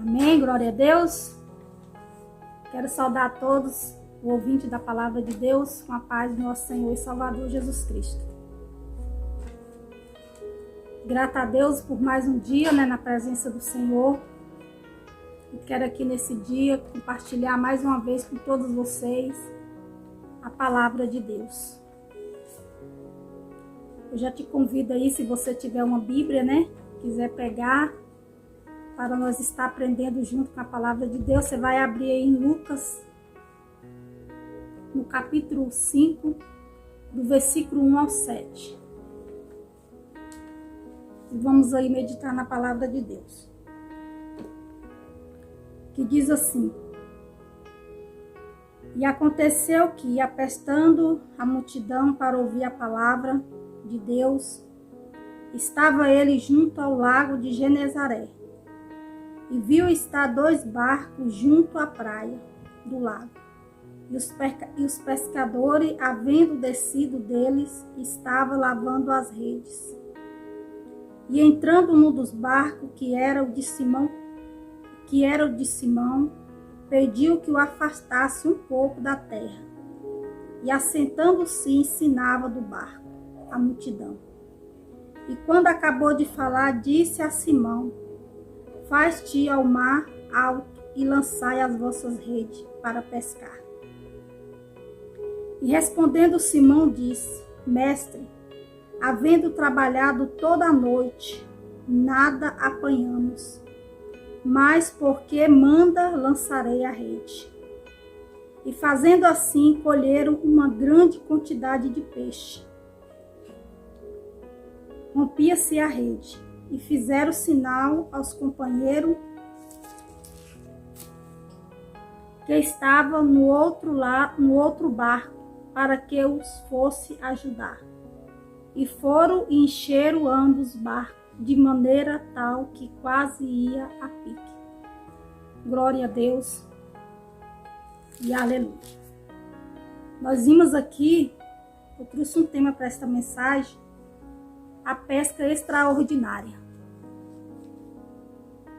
Amém, glória a Deus. Quero saudar a todos, o ouvinte da palavra de Deus, com a paz do nosso Senhor e Salvador Jesus Cristo. Grata a Deus por mais um dia, na presença do Senhor. E quero aqui nesse dia compartilhar mais uma vez com todos vocês a palavra de Deus. Eu já te convido aí, se você tiver uma Bíblia, quiser pegar, para nós estar aprendendo junto com a palavra de Deus, você vai abrir aí em Lucas, no capítulo 5, do versículo 1 ao 7. E vamos aí meditar na palavra de Deus. Que diz assim: E aconteceu que, aprestando a multidão para ouvir a palavra de Deus, estava ele junto ao lago de Genezaré, e viu estar 2 barcos junto à praia do lago. E os pescadores, havendo descido deles, estavam lavando as redes. E entrando num dos barcos, que era o de Simão, pediu que o afastasse um pouco da terra. E assentando-se, ensinava do barco a multidão. E quando acabou de falar, disse a Simão: Faz-te ao mar alto e lançai as vossas redes para pescar. E respondendo Simão disse: Mestre, havendo trabalhado toda a noite, nada apanhamos, mas porque manda lançarei a rede. E fazendo assim, colheram uma grande quantidade de peixe. Rompia-se a rede, e fizeram sinal aos companheiros que estavam no outro barco, para que os fosse ajudar. E foram e encheram ambos barcos, de maneira tal que quase ia a pique. Glória a Deus e aleluia. Nós vimos aqui, eu trouxe um tema para esta mensagem: a pesca extraordinária.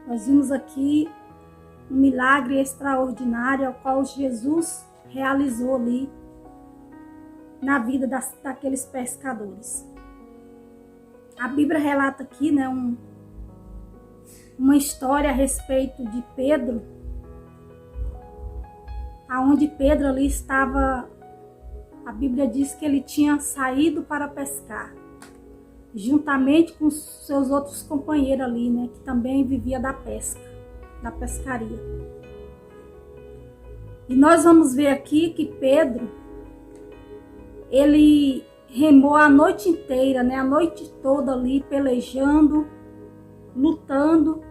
Nós vimos aqui um milagre extraordinário ao qual Jesus realizou ali na vida daqueles pescadores. A Bíblia relata aqui, uma história a respeito de Pedro, aonde Pedro ali estava. A Bíblia diz que ele tinha saído para pescar, juntamente com seus outros companheiros ali, que também vivia da pesca, da pescaria. E nós vamos ver aqui que Pedro, ele remou a noite inteira, a noite toda ali, pelejando, lutando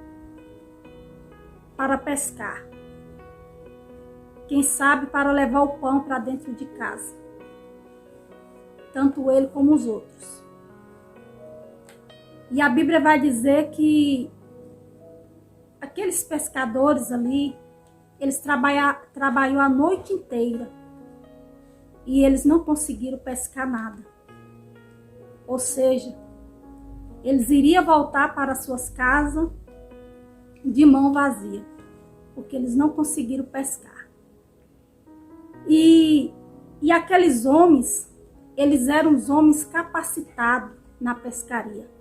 para pescar. Quem sabe para levar o pão para dentro de casa. Tanto ele como os outros. E a Bíblia vai dizer que aqueles pescadores ali, eles trabalhou a noite inteira e eles não conseguiram pescar nada. Ou seja, eles iriam voltar para suas casas de mão vazia, porque eles não conseguiram pescar. E aqueles homens, eles eram os homens capacitados na pescaria.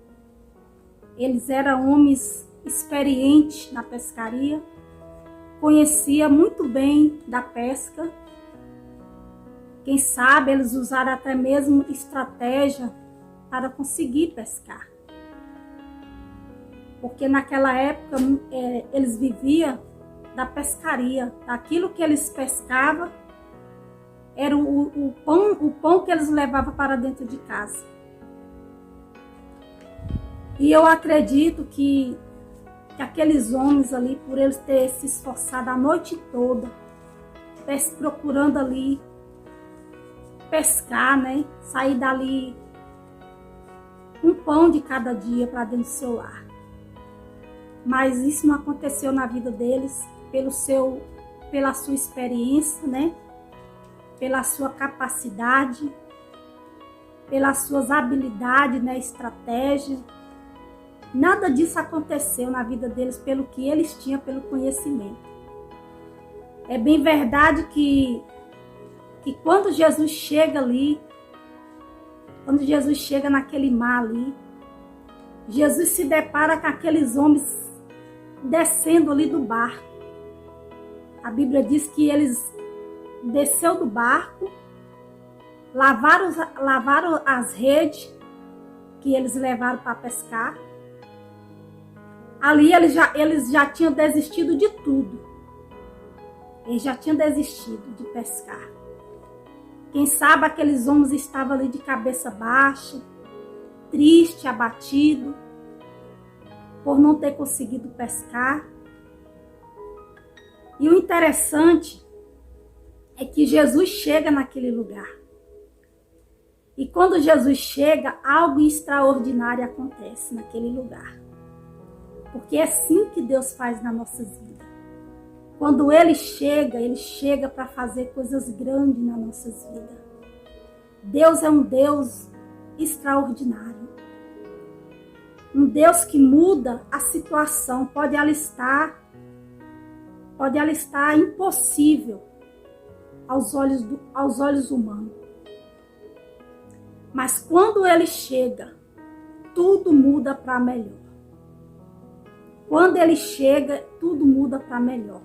Eles eram homens experientes na pescaria, conheciam muito bem da pesca. Quem sabe eles usaram até mesmo estratégia para conseguir pescar. Porque naquela época eles viviam da pescaria, daquilo que eles pescavam, era o pão que eles levavam para dentro de casa. E eu acredito que aqueles homens ali, por eles terem se esforçado a noite toda, procurando ali pescar, sair dali um pão de cada dia para dentro do seu lar. Mas isso não aconteceu na vida deles, pela sua experiência, pela sua capacidade, pelas suas habilidades, estratégia. Nada disso aconteceu na vida deles pelo que eles tinham, pelo conhecimento. É bem verdade que quando Jesus chega ali, quando Jesus chega naquele mar ali, Jesus se depara com aqueles homens descendo ali do barco. A Bíblia diz que eles desceu do barco, lavaram as redes que eles levaram para pescar. Ali eles já tinham desistido de tudo. Eles já tinham desistido de pescar. Quem sabe aqueles homens estavam ali de cabeça baixa, triste, abatido, por não ter conseguido pescar. E o interessante é que Jesus chega naquele lugar. E quando Jesus chega, algo extraordinário acontece naquele lugar. Porque é assim que Deus faz nas nossas vidas. Quando Ele chega para fazer coisas grandes nas nossas vidas. Deus é um Deus extraordinário. Um Deus que muda a situação. Pode alistar impossível aos olhos humanos. Mas quando Ele chega, tudo muda para melhor. Quando Ele chega, tudo muda para melhor.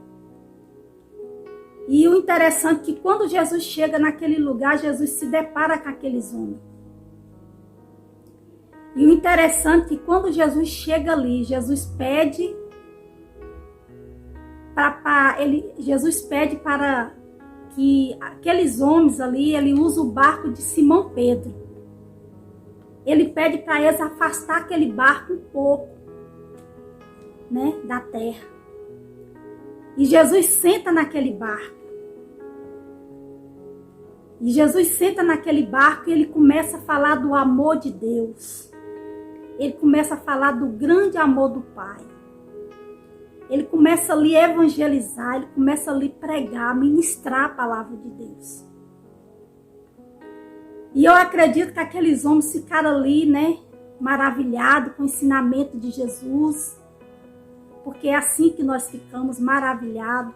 E o interessante é que quando Jesus chega naquele lugar, Jesus se depara com aqueles homens. E o interessante é que quando Jesus chega ali, Jesus pede para que aqueles homens ali, ele usa o barco de Simão Pedro. Ele pede para eles afastar aquele barco um pouco, né, da terra. E Jesus senta naquele barco. E Jesus senta naquele barco e ele começa a falar do amor de Deus. Ele começa a falar do grande amor do Pai. Ele começa ali a evangelizar, ele começa ali a pregar, a ministrar a palavra de Deus. E eu acredito que aqueles homens ficaram ali, né, maravilhados com o ensinamento de Jesus. Porque é assim que nós ficamos maravilhados.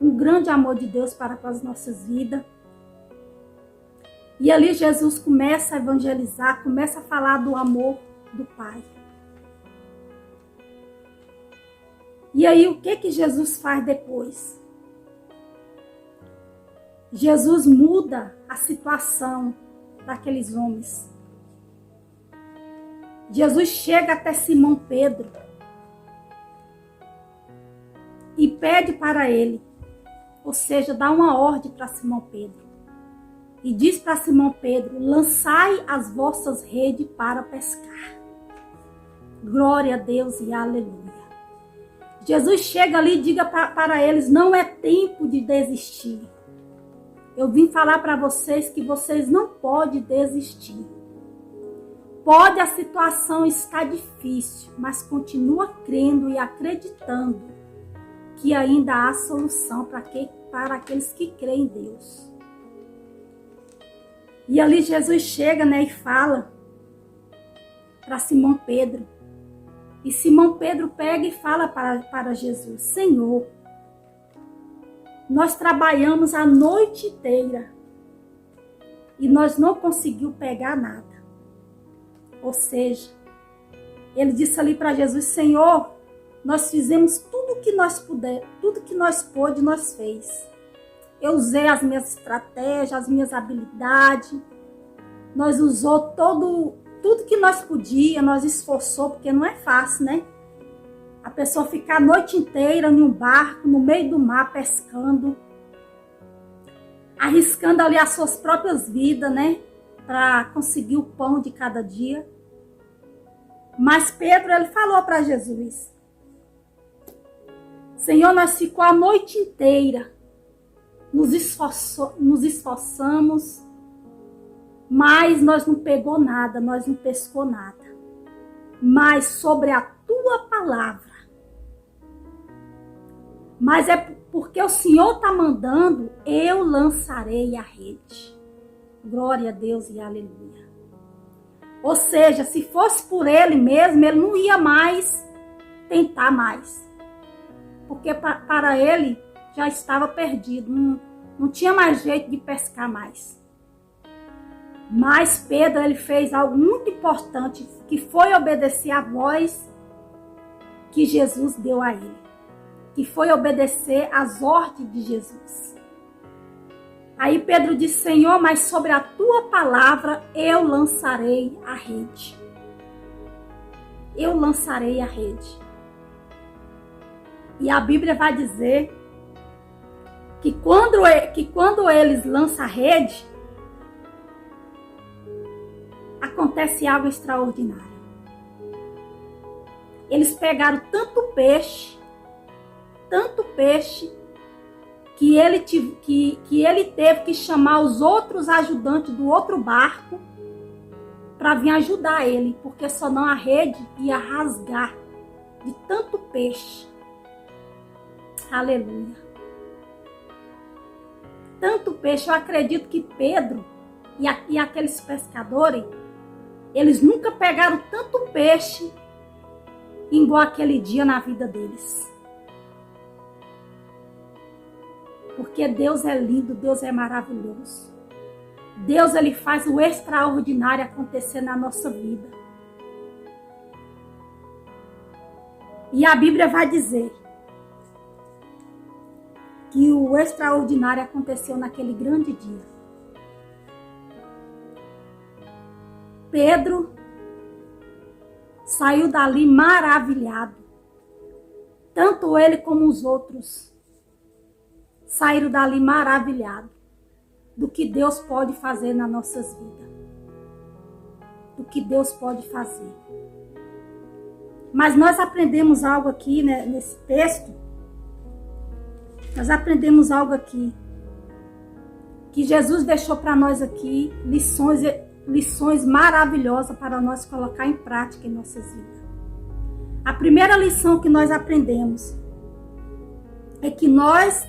Um grande amor de Deus para com as nossas vidas. E ali Jesus começa a evangelizar, começa a falar do amor do Pai. E aí o que Jesus faz depois? Jesus muda a situação daqueles homens. Jesus chega até Simão Pedro e pede para ele, ou seja, dá uma ordem para Simão Pedro. E diz para Simão Pedro, lançai as vossas redes para pescar. Glória a Deus e aleluia. Jesus chega ali e diga para eles, não é tempo de desistir. Eu vim falar para vocês que vocês não podem desistir. Pode a situação estar difícil, mas continua crendo e acreditando que ainda há solução para aqueles que creem em Deus. E ali Jesus chega, né, e fala para Simão Pedro. E Simão Pedro pega e fala para Jesus, Senhor, nós trabalhamos a noite inteira e nós não conseguimos pegar nada. Ou seja, ele disse ali para Jesus, Senhor, nós fizemos tudo que nós puder, tudo que nós pôde, nós fez. Eu usei as minhas estratégias, as minhas habilidades. Nós usou tudo que nós podia, nós esforçou, porque não é fácil, né? A pessoa ficar a noite inteira em um barco, no meio do mar, pescando. Arriscando ali as suas próprias vidas, né? Para conseguir o pão de cada dia. Mas Pedro, ele falou para Jesus. Senhor, nós ficamos a noite inteira. Nos esforçamos, mas nós não pegou nada, nós não pescou nada. Mas sobre a tua palavra. Mas é porque o Senhor está mandando, eu lançarei a rede. Glória a Deus e aleluia. Ou seja, se fosse por ele mesmo, ele não ia mais tentar mais. Porque para ele já estava perdido, não tinha mais jeito de pescar mais. Mas Pedro, ele fez algo muito importante, que foi obedecer à voz que Jesus deu a ele. Que foi obedecer às ordens de Jesus. Aí Pedro disse: Senhor, mas sobre a tua palavra eu lançarei a rede. Eu lançarei a rede. E a Bíblia vai dizer que quando eles lançam a rede, acontece algo extraordinário. Eles pegaram tanto peixe, que ele teve que chamar os outros ajudantes do outro barco para vir ajudar ele, porque senão a rede ia rasgar de tanto peixe. Aleluia. Tanto peixe, eu acredito que Pedro e aqueles pescadores, eles nunca pegaram tanto peixe igual aquele dia na vida deles. Porque Deus é lindo, Deus é maravilhoso. Deus, ele faz o extraordinário acontecer na nossa vida. E a Bíblia vai dizer que o extraordinário aconteceu naquele grande dia. Pedro saiu dali maravilhado. Tanto ele como os outros saíram dali maravilhados do que Deus pode fazer nas nossas vidas. Do que Deus pode fazer. Mas nós aprendemos algo aqui, né, nesse texto. Nós aprendemos algo aqui. Que Jesus deixou para nós aqui lições maravilhosas para nós colocar em prática em nossas vidas. A primeira lição que nós aprendemos é que nós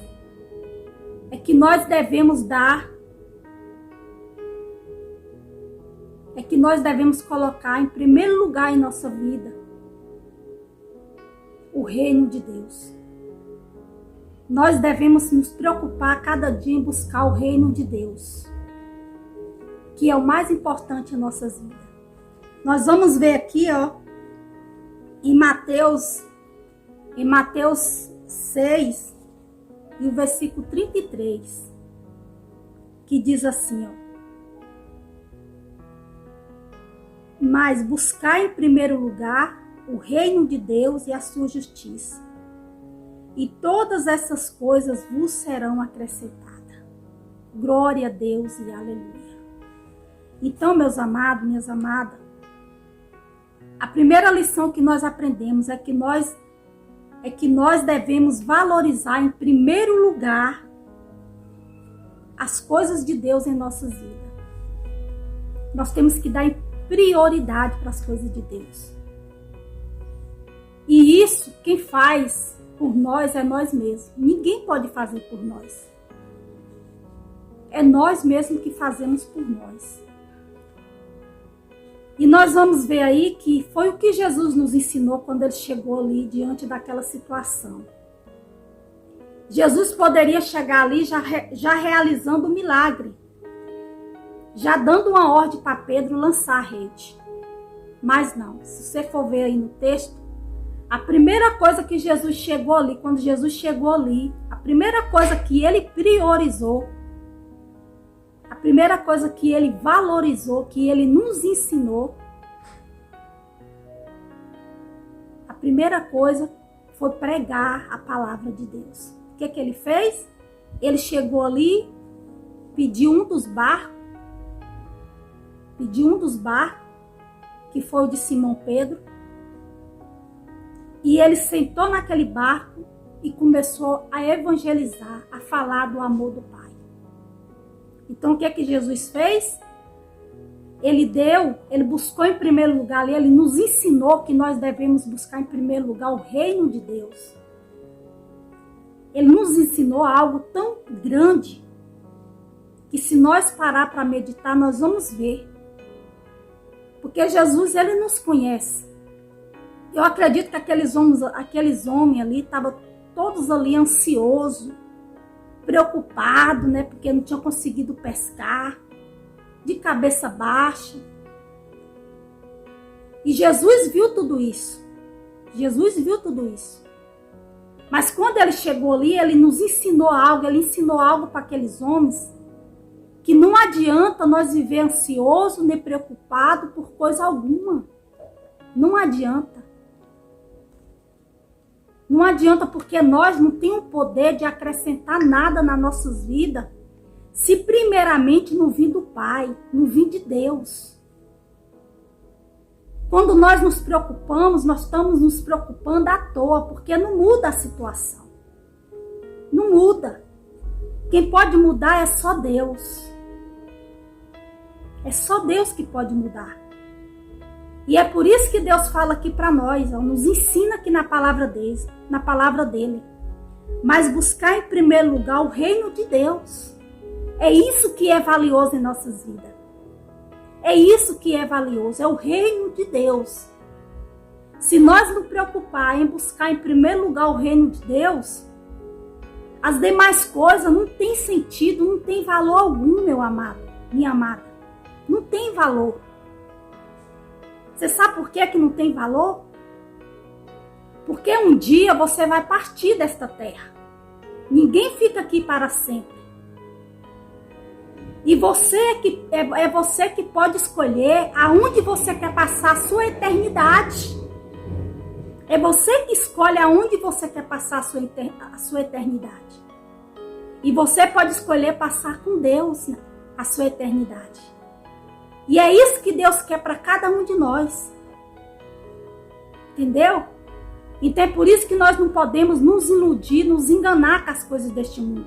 devemos colocar em primeiro lugar em nossa vida o reino de Deus. Nós devemos nos preocupar cada dia em buscar o reino de Deus, que é o mais importante em nossas vidas. Nós vamos ver aqui, em Mateus 6, e o versículo 33, que diz assim, mas buscar em primeiro lugar o reino de Deus e a sua justiça, e todas essas coisas vos serão acrescentadas. Glória a Deus e aleluia. Então, meus amados, minhas amadas, a primeira lição que nós aprendemos é que nós devemos valorizar em primeiro lugar as coisas de Deus em nossas vidas. Nós temos que dar prioridade para as coisas de Deus. E isso, quem faz por nós é nós mesmos. Ninguém pode fazer por nós. É nós mesmos que fazemos por nós. E nós vamos ver aí que foi o que Jesus nos ensinou quando ele chegou ali diante daquela situação. Jesus poderia chegar ali já realizando o milagre, já dando uma ordem para Pedro lançar a rede. Mas não, se você for ver aí no texto, a primeira coisa que Jesus chegou ali, quando Jesus chegou ali, a primeira coisa que ele priorizou, a primeira coisa que ele valorizou, que ele nos ensinou, a primeira coisa foi pregar a palavra de Deus. O que ele fez? Ele chegou ali, pediu um dos barcos, que foi o de Simão Pedro, e ele sentou naquele barco e começou a evangelizar, a falar do amor do Pai. Então, o que Jesus fez? Ele buscou em primeiro lugar, ele nos ensinou que nós devemos buscar em primeiro lugar o reino de Deus. Ele nos ensinou algo tão grande, que se nós parar para meditar, nós vamos ver Porque Jesus, ele nos conhece. Eu acredito que aqueles homens ali estavam todos ali ansiosos, preocupados, né? Porque não tinham conseguido pescar, de cabeça baixa. E Jesus viu tudo isso. Jesus viu tudo isso. Mas quando ele chegou ali, ele nos ensinou algo. Ele ensinou algo para aqueles homens que não adianta nós viver ansioso nem preocupado por coisa alguma. Não adianta. Não adianta, porque nós não temos o poder de acrescentar nada nas nossas vidas se primeiramente não vir do Pai, não vir de Deus. Quando nós nos preocupamos, nós estamos nos preocupando à toa, porque não muda a situação. Não muda. Quem pode mudar é só Deus. É só Deus que pode mudar. E é por isso que Deus fala aqui para nós, nos ensina aqui na palavra dele. Mas buscar em primeiro lugar o reino de Deus. É isso que é valioso em nossas vidas. É isso que é valioso, é o reino de Deus. Se nós nos preocupar em buscar em primeiro lugar o reino de Deus, as demais coisas não têm sentido, não tem valor algum, meu amado, minha amada. Não tem valor. Você sabe por que não tem valor? Porque um dia você vai partir desta terra. Ninguém fica aqui para sempre. E você que pode escolher aonde você quer passar a sua eternidade. É você que escolhe aonde você quer passar a sua eternidade. E você pode escolher passar com Deus, né, a sua eternidade. E é isso que Deus quer para cada um de nós. Entendeu? Então é por isso que nós não podemos nos iludir, nos enganar com as coisas deste mundo.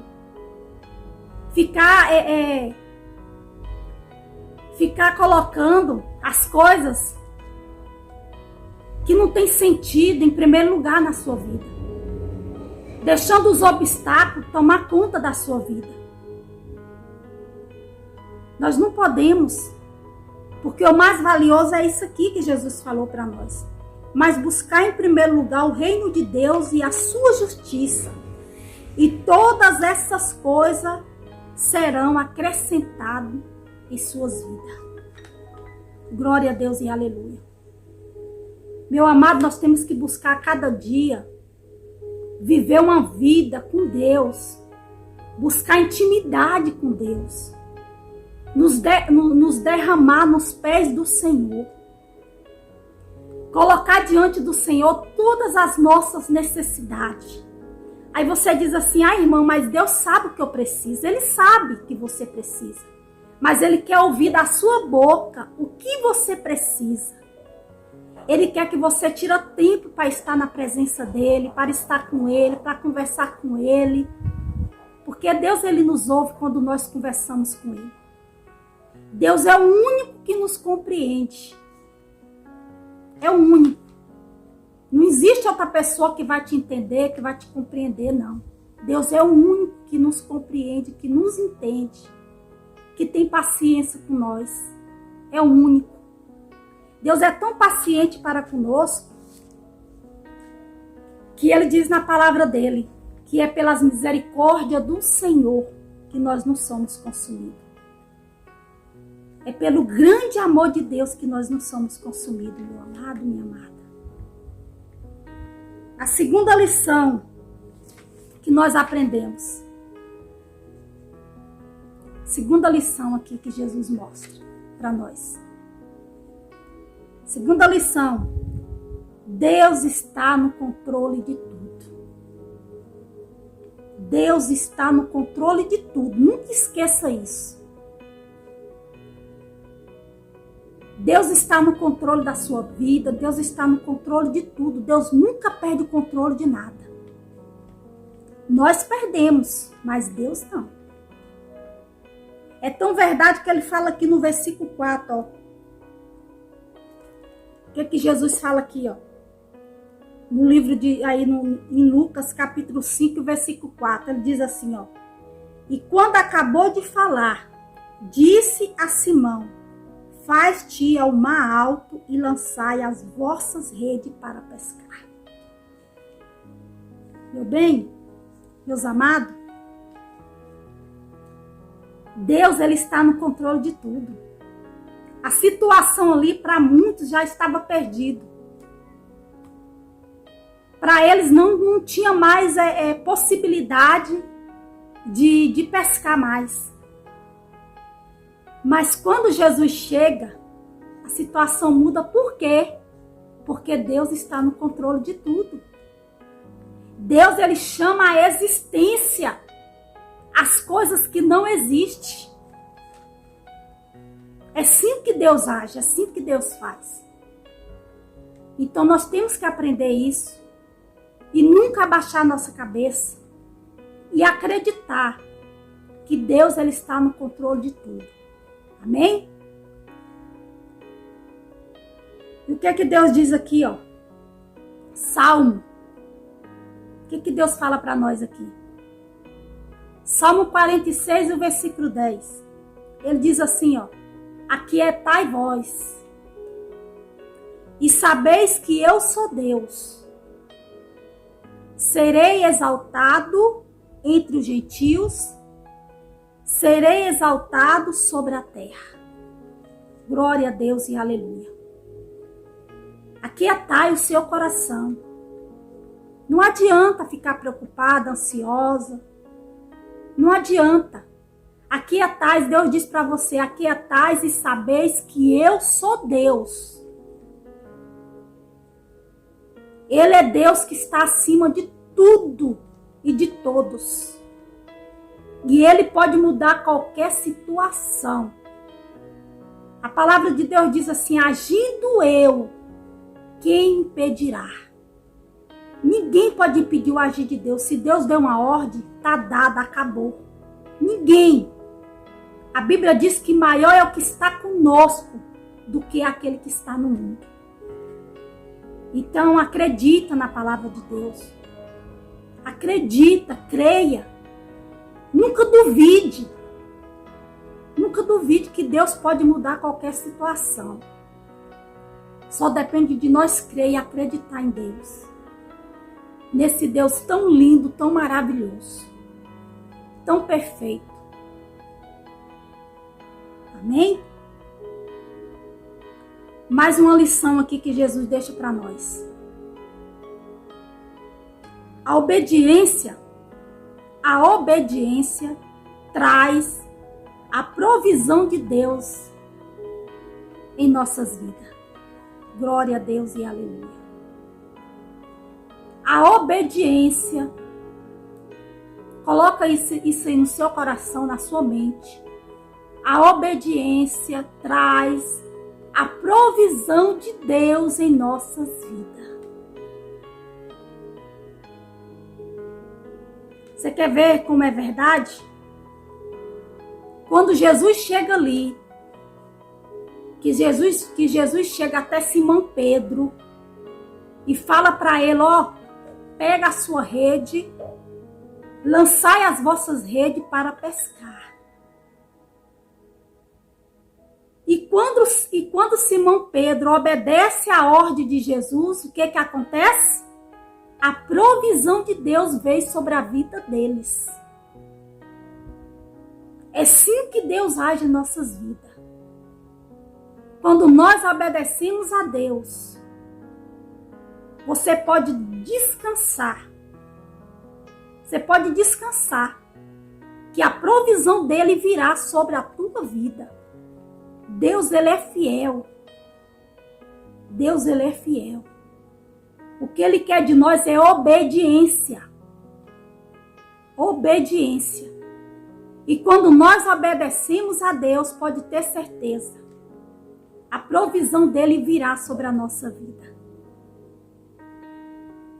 Ficar colocando as coisas que não tem sentido em primeiro lugar na sua vida. Deixando os obstáculos tomar conta da sua vida. Nós não podemos. Porque o mais valioso é isso aqui que Jesus falou para nós. Mas buscar em primeiro lugar o reino de Deus e a sua justiça. E todas essas coisas serão acrescentadas em suas vidas. Glória a Deus e aleluia. Meu amado, nós temos que buscar cada dia viver uma vida com Deus. Buscar intimidade com Deus. Nos derramar nos pés do Senhor. Colocar diante do Senhor todas as nossas necessidades. Aí você diz assim, irmã, mas Deus sabe o que eu preciso. Ele sabe que você precisa. Mas Ele quer ouvir da sua boca o que você precisa. Ele quer que você tire tempo para estar na presença dEle, para estar com Ele, para conversar com Ele. Porque Deus, Ele nos ouve quando nós conversamos com Ele. Deus é o único que nos compreende. É o único. Não existe outra pessoa que vai te entender, que vai te compreender, não. Deus é o único que nos compreende, que nos entende, que tem paciência com nós. É o único. Deus é tão paciente para conosco que Ele diz na palavra dEle que é pelas misericórdias do Senhor que nós não somos consumidos. É pelo grande amor de Deus que nós não somos consumidos, meu amado, minha amada. A segunda lição que nós aprendemos. Segunda lição aqui que Jesus mostra para nós. Segunda lição. Deus está no controle de tudo. Deus está no controle de tudo. Nunca esqueça isso. Deus está no controle da sua vida. Deus está no controle de tudo. Deus nunca perde o controle de nada. Nós perdemos, mas Deus não. É tão verdade que Ele fala aqui no versículo 4, ó. O que Jesus fala aqui, ó? No livro em Lucas, capítulo 5, versículo 4. Ele diz assim, ó. E quando acabou de falar, disse a Simão, faz-te ao mar alto e lançai as vossas redes para pescar. Meu bem, meus amados, Deus, ele está no controle de tudo. A situação ali, para muitos, já estava perdido. Para eles não tinha mais possibilidade de pescar mais. Mas quando Jesus chega, a situação muda. Por quê? Porque Deus está no controle de tudo. Deus, ele chama a existência as coisas que não existem. É assim que Deus age, é assim que Deus faz. Então nós temos que aprender isso e nunca abaixar nossa cabeça e acreditar que Deus, ele está no controle de tudo. Amém? E o que é que Deus diz aqui, ó? Salmo. O que é que Deus fala para nós aqui? Salmo 46, o versículo 10. Ele diz assim, ó: aquietai vós, e sabeis que eu sou Deus. Serei exaltado entre os gentios, serei exaltado sobre a terra. Glória a Deus e aleluia. Aquietai o seu coração. Não adianta ficar preocupada, ansiosa. Não adianta. Aquietais, Deus diz para você, aquietais e sabeis que eu sou Deus. Ele é Deus que está acima de tudo e de todos. E ele pode mudar qualquer situação. A palavra de Deus diz assim: agindo eu, quem impedirá? Ninguém pode impedir o agir de Deus. Se Deus deu uma ordem, está dada, acabou. Ninguém. A Bíblia diz que maior é o que está conosco do que aquele que está no mundo. Então acredita na palavra de Deus. Acredita, creia. Nunca duvide. Nunca duvide que Deus pode mudar qualquer situação. Só depende de nós crer e acreditar em Deus. Nesse Deus tão lindo, tão maravilhoso, tão perfeito. Amém? Mais uma lição aqui que Jesus deixa para nós. A obediência traz a provisão de Deus em nossas vidas. Glória a Deus e aleluia. A obediência, coloca isso aí no seu coração, na sua mente. A obediência traz a provisão de Deus em nossas vidas. Você quer ver como é verdade? Quando Jesus chega ali, que Jesus chega até Simão Pedro e fala para ele, ó, pega a sua rede, lançai as vossas redes para pescar. E quando Simão Pedro obedece à ordem de Jesus, o que acontece? A provisão de Deus veio sobre a vida deles. É assim que Deus age em nossas vidas. Quando nós obedecemos a Deus, você pode descansar. Você pode descansar que a provisão dele virá sobre a tua vida. Deus, ele é fiel. Deus, ele é fiel. O que ele quer de nós é obediência. Obediência. E quando nós obedecemos a Deus, pode ter certeza, a provisão dele virá sobre a nossa vida.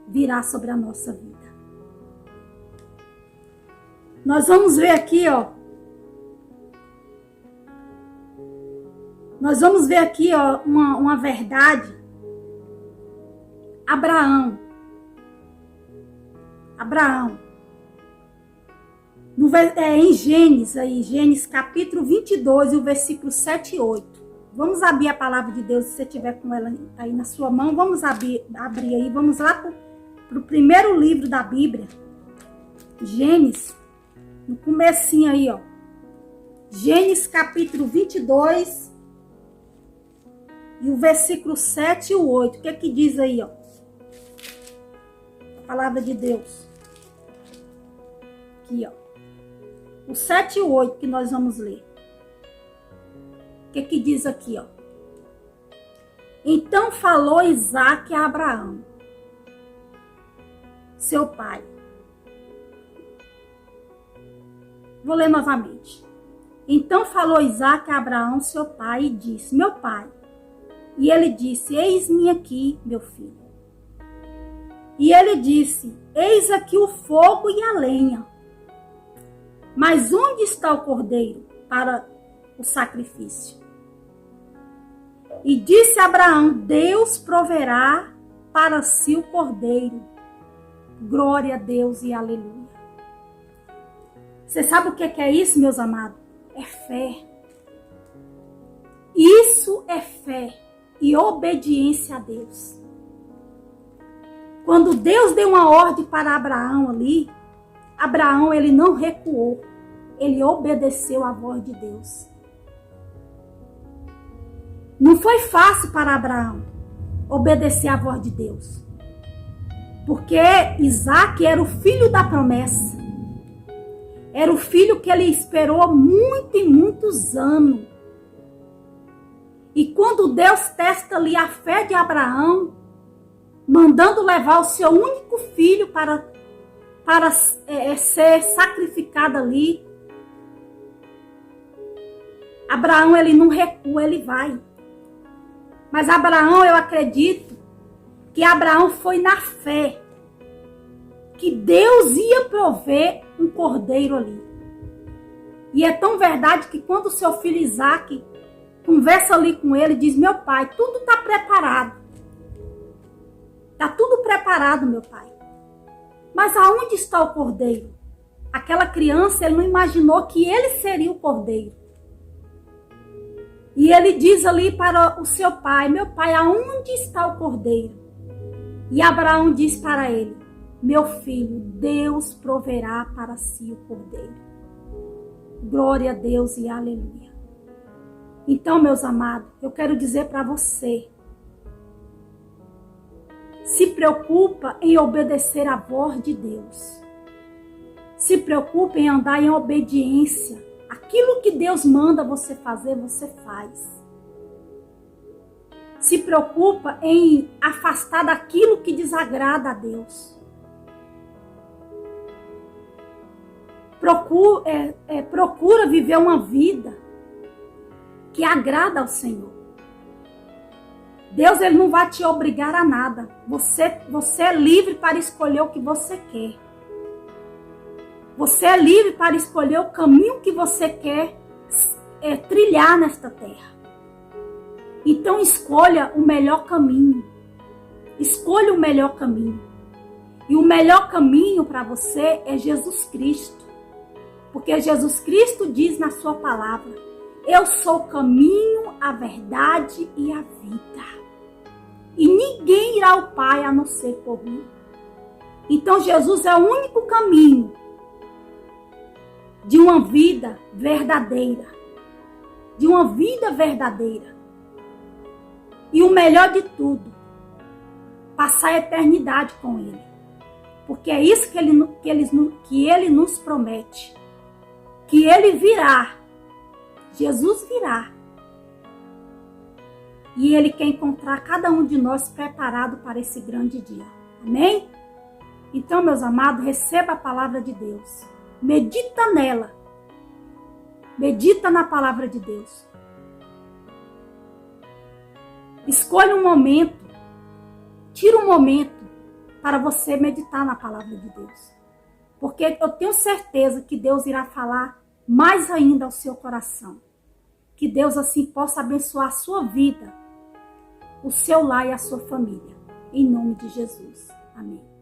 Virá sobre a nossa vida. Nós vamos ver aqui, ó. Nós vamos ver aqui, ó, uma verdade. Abraão. Em Gênesis capítulo 22, o versículo 7 e 8. Vamos abrir a palavra de Deus, se você tiver com ela aí na sua mão. Vamos abrir aí, vamos lá para o primeiro livro da Bíblia. Gênesis, no comecinho aí, ó. Gênesis capítulo 22 e o versículo 7 e o 8. O que é que diz aí, ó? A palavra de Deus. Aqui, ó. O 7 e o 8 que nós vamos ler. O que é que diz aqui, ó? Então falou Isaque a Abraão, seu pai. Vou ler novamente. Então falou Isaque a Abraão, seu pai, e disse: meu pai. E ele disse: eis-me aqui, meu filho. E ele disse: eis aqui o fogo e a lenha. Mas onde está o cordeiro para o sacrifício? E disse Abraão: Deus proverá para si o cordeiro. Glória a Deus e aleluia. Você sabe o que é isso, meus amados? É fé. Isso é fé e obediência a Deus. Quando Deus deu uma ordem para Abraão ali, Abraão, ele não recuou. Ele obedeceu à voz de Deus. Não foi fácil para Abraão obedecer à voz de Deus. Porque Isaque era o filho da promessa. Era o filho que ele esperou muitos anos. E quando Deus testa ali a fé de Abraão, mandando levar o seu único filho para ser sacrificado ali, Abraão, ele não recua, ele vai. Mas Abraão, eu acredito que Abraão foi na fé que Deus ia prover um cordeiro ali. E é tão verdade que quando o seu filho Isaque conversa ali com ele, diz: meu pai, tudo está preparado. Está tudo preparado, meu pai. Mas aonde está o cordeiro? Aquela criança, ele não imaginou que ele seria o cordeiro. E ele diz ali para o seu pai: meu pai, aonde está o cordeiro? E Abraão diz para ele: meu filho, Deus proverá para si o cordeiro. Glória a Deus e aleluia. Então, meus amados, eu quero dizer para você: se preocupa em obedecer à voz de Deus. Se preocupa em andar em obediência. Aquilo que Deus manda você fazer, você faz. Se preocupa em afastar daquilo que desagrada a Deus. Procura viver uma vida que agrada ao Senhor. Deus, ele não vai te obrigar a nada. Você é livre para escolher o que você quer. Você é livre para escolher o caminho que você quer trilhar nesta terra. Então escolha o melhor caminho. Escolha o melhor caminho. E o melhor caminho para você é Jesus Cristo. Porque Jesus Cristo diz na sua palavra: eu sou o caminho, a verdade e a vida. E ninguém irá ao Pai a não ser por mim. Então Jesus é o único caminho de uma vida verdadeira. De uma vida verdadeira. E o melhor de tudo, passar a eternidade com Ele. Porque é isso que Ele nos promete. Que Ele virá. Jesus virá. E Ele quer encontrar cada um de nós preparado para esse grande dia. Amém? Então, meus amados, receba a palavra de Deus. Medita nela. Medita na palavra de Deus. Escolha um momento. Tira um momento para você meditar na palavra de Deus. Porque eu tenho certeza que Deus irá falar mais ainda ao seu coração. Que Deus assim possa abençoar a sua vida, o seu lar e a sua família. Em nome de Jesus. Amém.